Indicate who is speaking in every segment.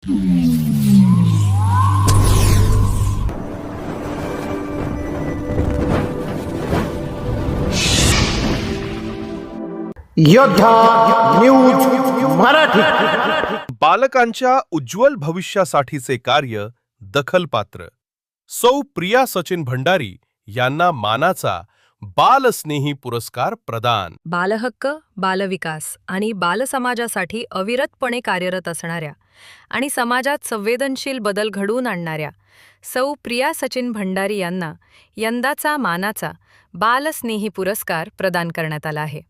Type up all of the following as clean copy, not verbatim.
Speaker 1: योद्धा न्यूज मराठी.
Speaker 2: बालकांच्या उज्ज्वल भविष्यासाठीचे कार्य दखलपात्र. सौ प्रिया सचिन भंडारी यांना मानाचा बालस्नेही पुरस्कार प्रदान.
Speaker 3: बालहक्क, बालविकास आणि बालसमाजासाठी अविरतपणे कार्यरत असणाऱ्या आणि समाजात संवेदनशील बदल घडवून आणणाऱ्या सौ प्रिया सचिन भंडारी यांना यंदाचा मानाचा बालस्नेही पुरस्कार प्रदान करण्यात आला आहे.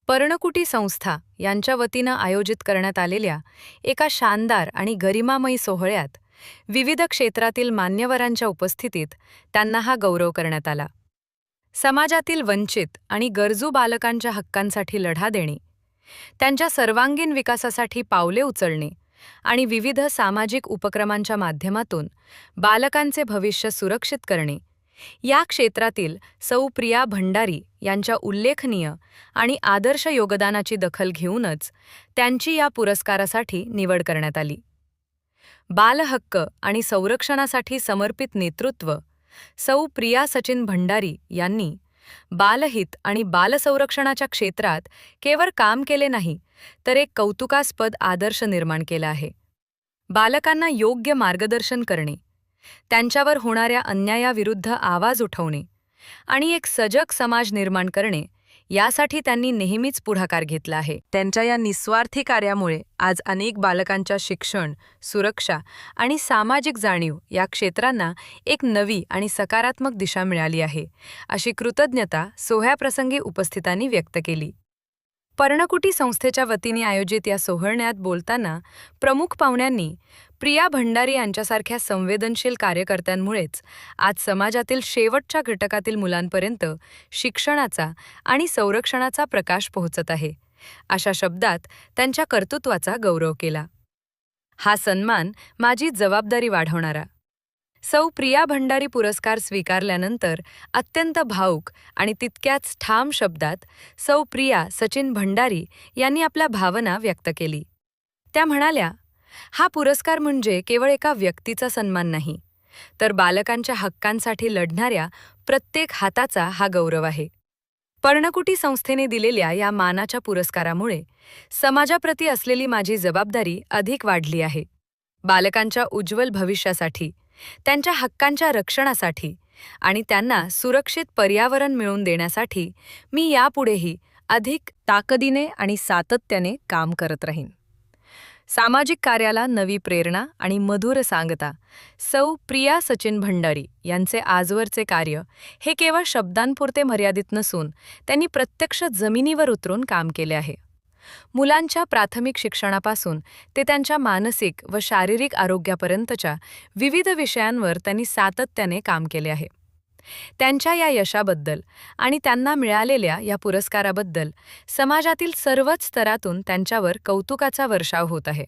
Speaker 3: पर्णकुटी संस्था यांच्या वतीनं आयोजित करण्यात आलेल्या एका शानदार आणि गरिमामयी सोहळ्यात विविध क्षेत्रातील मान्यवरांच्या उपस्थितीत त्यांना हा गौरव करण्यात आला. समाजातील वंचित आणि गरजू बालकांच्या हक्कांसाठी लढा देणे, त्यांच्या सर्वांगीण विकासासाठी पावले उचलणे आणि विविध सामाजिक उपक्रमांच्या माध्यमातून बालकांचे भविष्य सुरक्षित करणे या क्षेत्रातील सौ प्रिया भंडारी यांच्या उल्लेखनीय आणि आदर्श योगदानाची दखल घेऊनच त्यांची या पुरस्कारासाठी निवड करण्यात आली. बालहक्क आणि संरक्षणासाठी समर्पित नेतृत्व सौ प्रिया सचिन भंडारी यांनी बालहित आणि बालसंरक्षणाच्या क्षेत्रात केवळ काम केले नाही, तर एक कौतुकास्पद आदर्श निर्माण केला आहे. बालकांना योग्य मार्गदर्शन करणे, त्यांच्यावर होणाऱ्या अन्यायाविरुद्ध आवाज उठवणे आणि एक सजग समाज निर्माण करणे यासाठी त्यांनी नेहमीच पुढाकार घेतला आहे. त्यांच्या या निस्वार्थी कार्यामुळे आज अनेक बालकांच्या शिक्षण, सुरक्षा आणि सामाजिक जाणीव या क्षेत्रांना एक नवी आणि सकारात्मक दिशा मिळाली आहे, अशी कृतज्ञता सोहळ्याप्रसंगी उपस्थितांनी व्यक्त केली. पर्णकुटी संस्थेच्या वतीने आयोजित या सोहळ्यात बोलताना प्रमुख पाहुण्यांनी प्रिया भंडारी यांच्यासारख्या संवेदनशील कार्यकर्त्यांमुळेच आज समाजातील शेवटच्या घटकातील मुलांपर्यंत शिक्षणाचा आणि संरक्षणाचा प्रकाश पोहोचत आहे, अशा शब्दात त्यांच्या कर्तृत्वाचा गौरव केला. हा सन्मान माझी जबाबदारी वाढवणारा. सौ प्रिया भंडारी पुरस्कार स्वीकारल्यानंतर अत्यंत भावूक आणि तितक्याच ठाम शब्दात सौ प्रिया सचिन भंडारी यांनी आपल्या भावना व्यक्त केली. त्या म्हणाल्या, हा पुरस्कार म्हणजे केवळ एका व्यक्तीचा सन्मान नाही, तर बालकांच्या हक्कांसाठी लढणाऱ्या प्रत्येक हाताचा हा गौरव आहे. पर्णकुटी संस्थेने दिलेल्या या मानाच्या पुरस्कारामुळे समाजाप्रती असलेली माझी जबाबदारी अधिक वाढली आहे. बालकांच्या उज्ज्वल भविष्यासाठी, त्यांच्या हक्कांच्या रक्षणासाठी आणि त्यांना सुरक्षित पर्यावरण मिळवून देण्यासाठी मी यापुढेही अधिक ताकदीने आणि सातत्याने काम करत राहीन. सामाजिक कार्याला नवी प्रेरणा आणि मधुर सांगता सौ प्रिया सचिन भंडारी यांचे आजवरचे कार्य हे केवळ शब्दांपुरते मर्यादित नसून त्यांनी प्रत्यक्ष जमिनीवर उतरून काम केले आहे. मुलांच्या प्राथमिक शिक्षणापासून ते त्यांच्या मानसिक व शारीरिक आरोग्यापर्यंतच्या विविध विषयांवर त्यांनी सातत्याने काम केले आहे. त्यांच्या या यशाबद्दल आणि त्यांना मिळालेल्या या पुरस्काराबद्दल समाजातील सर्वच स्तरातून त्यांच्यावर कौतुकाचा वर्षाव होत आहे.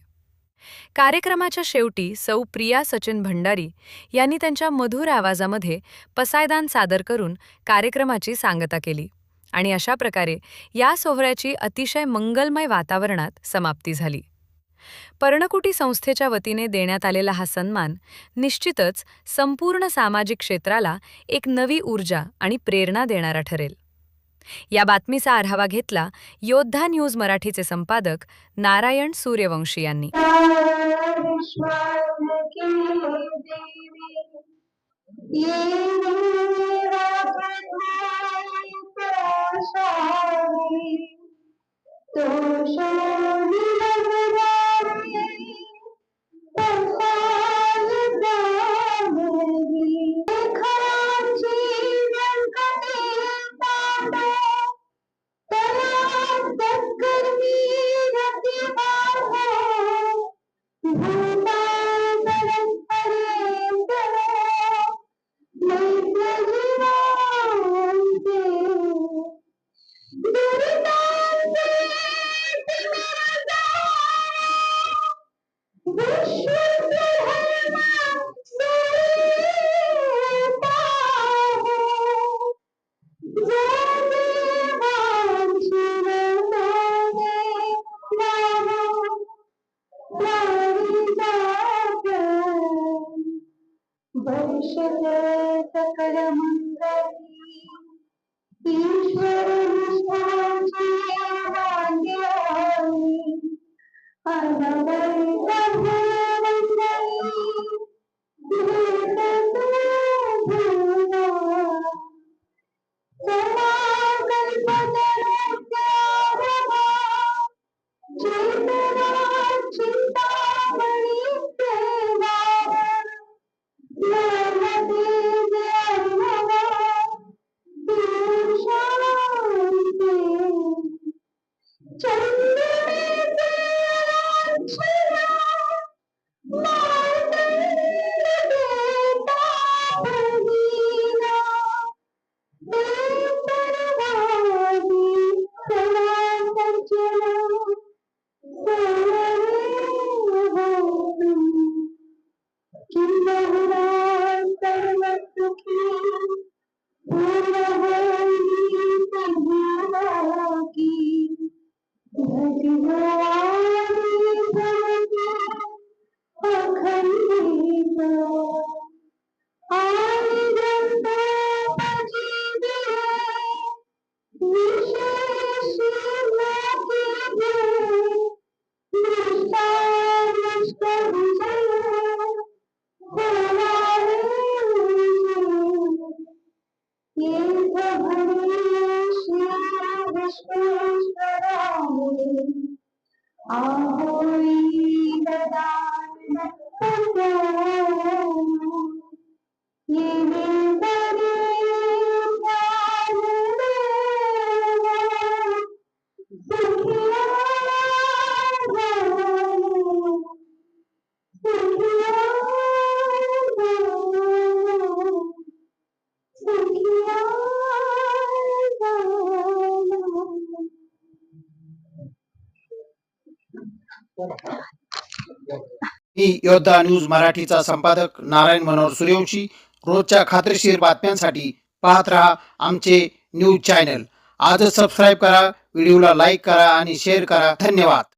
Speaker 3: कार्यक्रमाच्या शेवटी सौ प्रिया सचिन भंडारी यांनी त्यांच्या मधुर आवाजामध्ये पसायदान सादर करून कार्यक्रमाची सांगता केली आणि अशा प्रकारे या सोहळ्याची अतिशय मंगलमय वातावरणात समाप्ती झाली. पर्णकुटी संस्थेच्या वतीने देण्यात आलेला हा सन्मान निश्चितच संपूर्ण सामाजिक क्षेत्राला एक नवी ऊर्जा आणि प्रेरणा देणारा ठरेल. या बातमीचा आढावा घेतला योद्धा न्यूज मराठीचे संपादक नारायण सूर्यवंशी यांनी.
Speaker 4: दीक्षते सकल मंगली ईश्वर निष्ठांची भाग्यानी अनवरत भवंती
Speaker 1: मी योद्धा न्यूज मराठीचा संपादक नारायण मनोहर सूर्यवंशी. रोजच्या खात्रीशीर बातम्यांसाठी पाहत रहा आमचे न्यूज चॅनल. आजच सबस्क्राईब करा, व्हिडिओला लाईक करा आणि शेअर करा. धन्यवाद.